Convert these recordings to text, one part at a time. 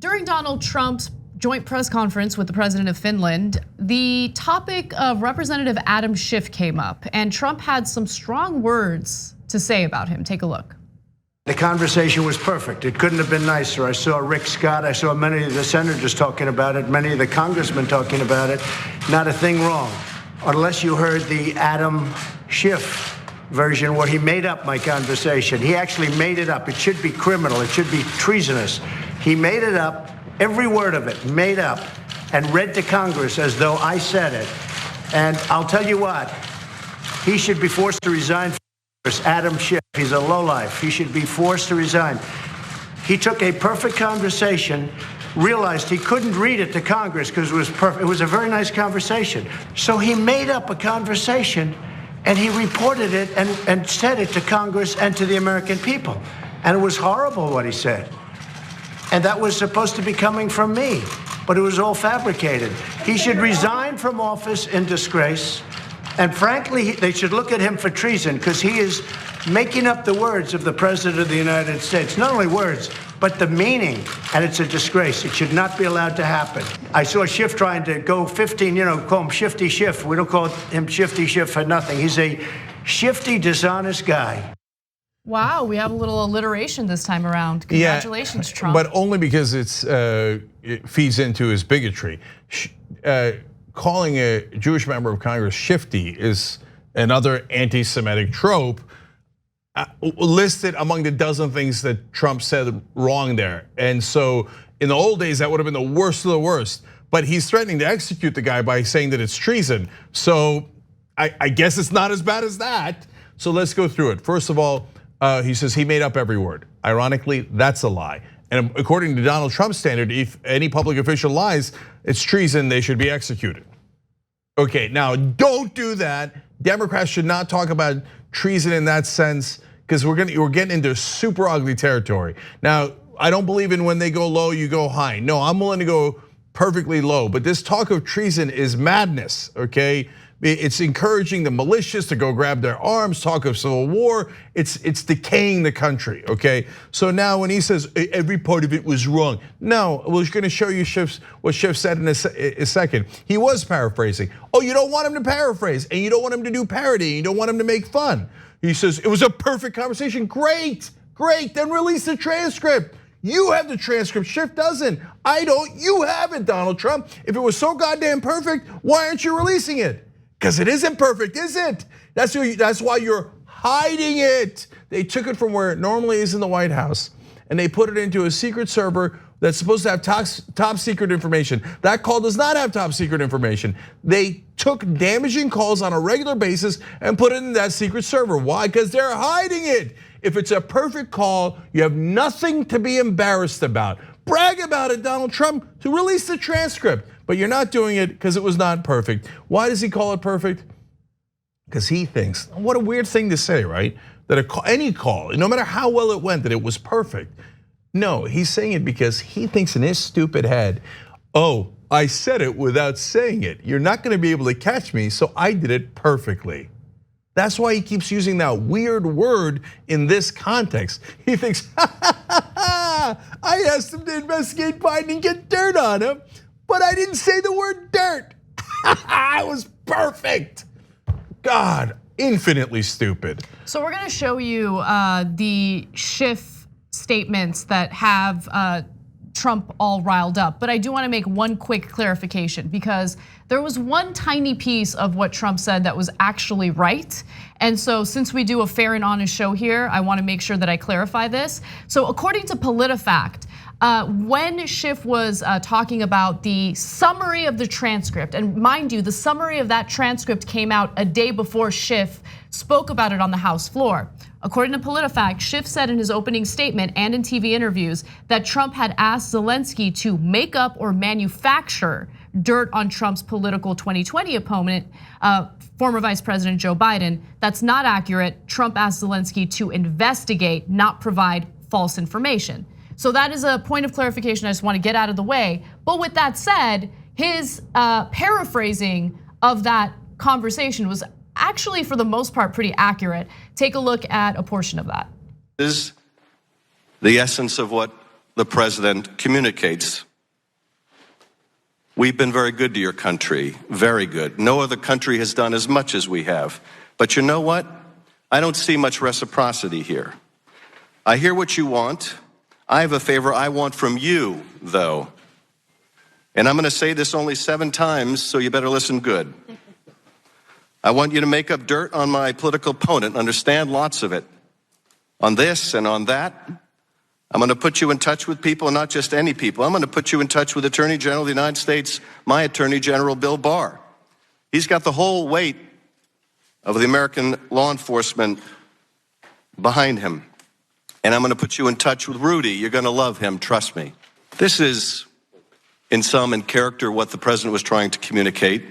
During Donald Trump's joint press conference with the president of Finland, the topic of Representative Adam Schiff came up, and Trump had some strong words to say about him. Take a look. The conversation was perfect. It couldn't have been nicer. I saw Rick Scott. I saw many of the senators talking about it, many of the congressmen talking about it. Not a thing wrong. Unless you heard the Adam Schiff version where he made up my conversation. He actually made it up. It should be criminal. It should be treasonous. He made it up, every word of it, made up, and read to Congress as though I said it. And I'll tell you what, he should be forced to resign from Congress. Adam Schiff, he's a lowlife. He should be forced to resign. He took a perfect conversation, realized he couldn't read it to Congress because it was perfect. It was a very nice conversation. So he made up a conversation and he reported it and said it to Congress and to the American people. And it was horrible what he said. And that was supposed to be coming from me, but it was all fabricated. He should resign from office in disgrace. And frankly, they should look at him for treason because he is making up the words of the President of the United States. Not only words, but the meaning, and it's a disgrace. It should not be allowed to happen. I saw Schiff trying to go 15, call him Shifty Schiff. We don't call him Shifty Schiff for nothing. He's a shifty, dishonest guy. Wow, we have a little alliteration this time around. Congratulations, Trump. But only because it feeds into his bigotry. Calling a Jewish member of Congress shifty is another anti-Semitic trope listed among the dozen things that Trump said wrong there. And so in the old days, that would have been the worst of the worst. But he's threatening to execute the guy by saying that it's treason. So I guess it's not as bad as that. So let's go through it. First of all, he says he made up every word. Ironically, that's a lie. And according to Donald Trump's standard, if any public official lies, it's treason, they should be executed. Okay, now don't do that. Democrats should not talk about treason in that sense because we're getting into super ugly territory. Now, I don't believe in when they go low, you go high. No, I'm willing to go perfectly low, but this talk of treason is madness, okay? It's encouraging the malicious to go grab their arms, talk of civil war. It's decaying the country, okay? So now when he says every part of it was wrong, no, we're gonna show you what Schiff said in a second. He was paraphrasing. Oh, you don't want him to paraphrase, and you don't want him to do parody, and you don't want him to make fun. He says, it was a perfect conversation. Great, then release the transcript. You have the transcript, Schiff doesn't. I don't, you have it, Donald Trump. If it was so goddamn perfect, why aren't you releasing it? Because it isn't perfect, is it? That's why you're hiding it. They took it from where it normally is in the White House, and they put it into a secret server that's supposed to have top secret information. That call does not have top secret information. They took damaging calls on a regular basis and put it in that secret server. Why? Because they're hiding it. If it's a perfect call, you have nothing to be embarrassed about. Brag about it, Donald Trump, to release the transcript. But you're not doing it because it was not perfect. Why does he call it perfect? Because he thinks, what a weird thing to say, right? That any call, no matter how well it went, that it was perfect. No, he's saying it because he thinks in his stupid head, oh, I said it without saying it. You're not gonna be able to catch me, so I did it perfectly. That's why he keeps using that weird word in this context. He thinks, I asked him to investigate Biden and get dirt on him, but I didn't say the word dirt. It was perfect. God, infinitely stupid. So we're gonna show you the Schiff statements that have Trump all riled up. But I do wanna make one quick clarification because there was one tiny piece of what Trump said that was actually right. And so since we do a fair and honest show here, I wanna make sure that I clarify this. So according to PolitiFact, when Schiff was talking about the summary of the transcript, and mind you, the summary of that transcript came out a day before Schiff spoke about it on the House floor. According to PolitiFact, Schiff said in his opening statement and in TV interviews that Trump had asked Zelensky to make up or manufacture dirt on Trump's political 2020 opponent, former Vice President Joe Biden. That's not accurate. Trump asked Zelensky to investigate, not provide false information. So that is a point of clarification I just want to get out of the way. But with that said, his paraphrasing of that conversation was actually, for the most part, pretty accurate. Take a look at a portion of that. Is the essence of what the president communicates. We've been very good to your country, very good. No other country has done as much as we have. But you know what? I don't see much reciprocity here. I hear what you want. I have a favor I want from you, though. And I'm going to say this only 7 times, so you better listen good. I want you to make up dirt on my political opponent, understand lots of it. On this and on that. I'm going to put you in touch with people, not just any people. I'm going to put you in touch with Attorney General of the United States, my Attorney General, Bill Barr. He's got the whole weight of the American law enforcement behind him. And I'm going to put you in touch with Rudy. You're going to love him, trust me. This is, in character, what the president was trying to communicate.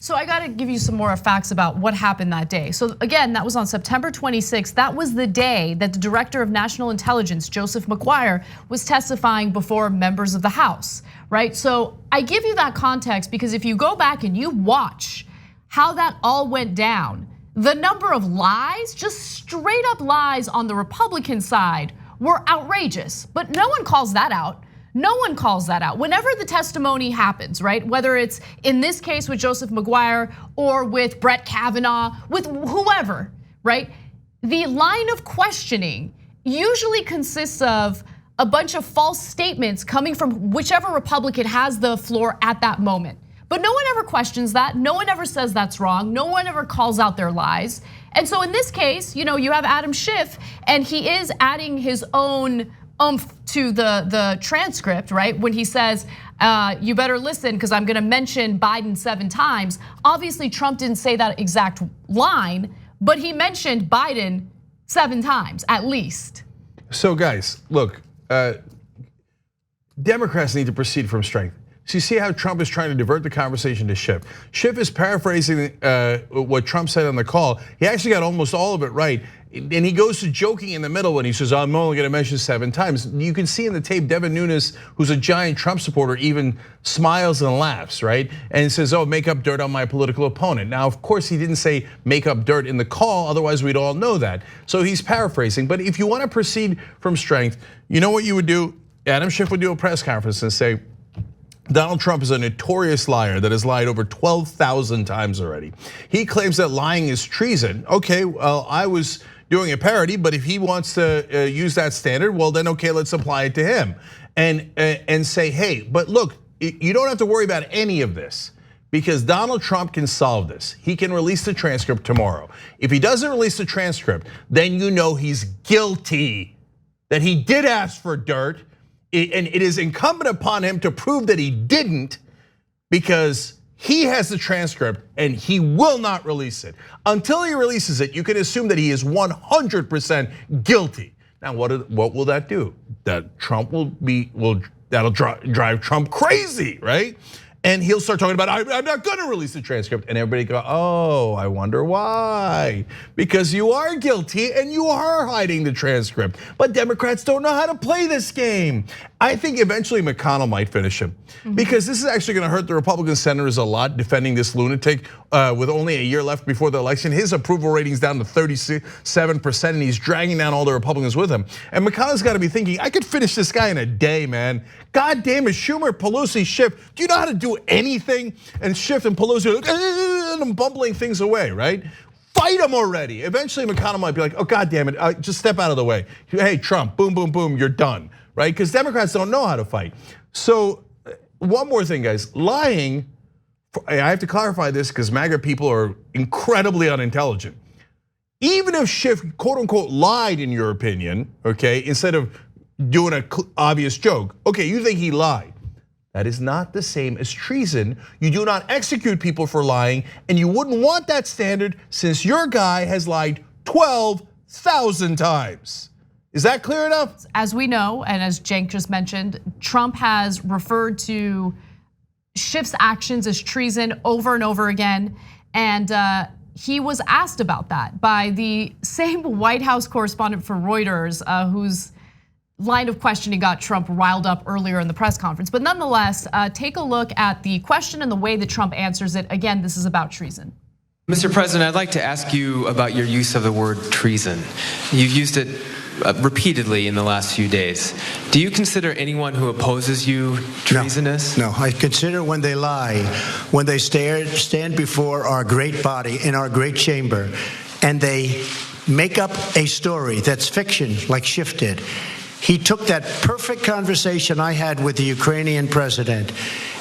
So I got to give you some more facts about what happened that day. So again, that was on September 26th. That was the day that the Director of National Intelligence, Joseph McGuire, was testifying before members of the House, right? So I give you that context because if you go back and you watch how that all went down, the number of lies, just straight up lies on the Republican side, were outrageous. But no one calls that out. No one calls that out. Whenever the testimony happens, right? Whether it's in this case with Joseph McGuire or with Brett Kavanaugh, with whoever, right? The line of questioning usually consists of a bunch of false statements coming from whichever Republican has the floor at that moment. But no one ever questions that. No one ever says that's wrong. No one ever calls out their lies. And so in this case, you have Adam Schiff, and he is adding his own oomph to the transcript, right? When he says, you better listen because I'm gonna mention Biden 7 times. Obviously, Trump didn't say that exact line, but he mentioned Biden 7 times, at least. So guys, look, Democrats need to proceed from strength. So you see how Trump is trying to divert the conversation to Schiff. Schiff is paraphrasing what Trump said on the call. He actually got almost all of it right. And he goes to joking in the middle when he says, I'm only gonna mention 7 times. You can see in the tape, Devin Nunes, who's a giant Trump supporter, even smiles and laughs, right? And says, make up dirt on my political opponent. Now, of course, he didn't say make up dirt in the call, otherwise we'd all know that. So he's paraphrasing, but if you wanna proceed from strength, you know what you would do? Adam Schiff would do a press conference and say, Donald Trump is a notorious liar that has lied over 12,000 times already. He claims that lying is treason. Okay, well, I was doing a parody, but if he wants to use that standard, well then okay, let's apply it to him. And say, hey, but look, you don't have to worry about any of this because Donald Trump can solve this. He can release the transcript tomorrow. If he doesn't release the transcript, then you know he's guilty, that he did ask for dirt. And it is incumbent upon him to prove that he didn't because he has the transcript and he will not release it. Until he releases it, you can assume that he is 100% guilty. Now, what will that do? That Trump that'll drive Trump crazy, right? And he'll start talking about, I'm not gonna release the transcript. And everybody go, oh, I wonder why. Because you are guilty and you are hiding the transcript. But Democrats don't know how to play this game. I think eventually McConnell might finish him. Because this is actually gonna hurt the Republican senators a lot, defending this lunatic with only a year left before the election. His approval rating's down to 37% and he's dragging down all the Republicans with him. And McConnell's gotta be thinking, I could finish this guy in a day, man. God damn it, Schumer, Pelosi, Schiff, do you know how to do anything? And Schiff and Pelosi are like, and bumbling things away, right? Fight him already. Eventually McConnell might be like, oh God damn it, just step out of the way. Hey Trump, boom, boom, boom, you're done, right? Because Democrats don't know how to fight. So one more thing, guys, lying, I have to clarify this because MAGA people are incredibly unintelligent. Even if Schiff, quote unquote, lied in your opinion, okay, instead of doing an obvious joke, okay, you think he lied. That is not the same as treason. You do not execute people for lying, and you wouldn't want that standard since your guy has lied 12,000 times. Is that clear enough? As we know, and as Cenk just mentioned, Trump has referred to Schiff's actions as treason over and over again, and he was asked about that by the same White House correspondent for Reuters, whose line of questioning got Trump riled up earlier in the press conference. But nonetheless, take a look at the question and the way that Trump answers it. Again, this is about treason. Mr. President, I'd like to ask you about your use of the word treason. You've used it repeatedly in the last few days. Do you consider anyone who opposes you treasonous? No, I consider when they lie, when they stand before our great body in our great chamber, and they make up a story that's fiction, like Schiff did. He took that perfect conversation I had with the Ukrainian president,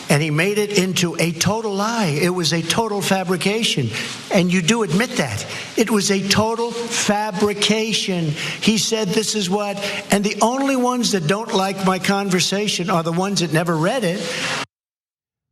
and he made it into a total lie. It was a total fabrication. And you do admit that. It was a total fabrication. He said this is what, and the only ones that don't like my conversation are the ones that never read it.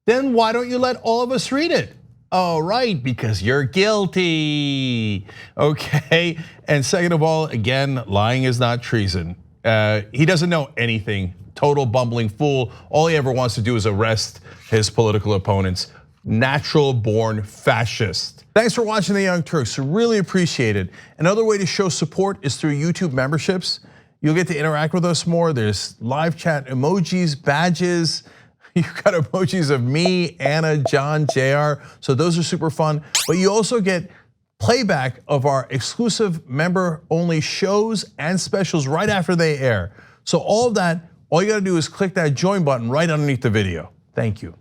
Then why don't you let all of us read it? Oh, right, because you're guilty. Okay, and second of all, again, lying is not treason. He doesn't know anything. Total bumbling fool. All he ever wants to do is arrest his political opponents. Natural born fascist. Thanks for watching the Young Turks. Really appreciate it. Another way to show support is through YouTube memberships. You'll get to interact with us more. There's live chat emojis, badges. You've got emojis of me, Anna, John, JR. So those are super fun. But you also get playback of our exclusive member-only shows and specials right after they air. So all of that, all you gotta do is click that join button right underneath the video. Thank you.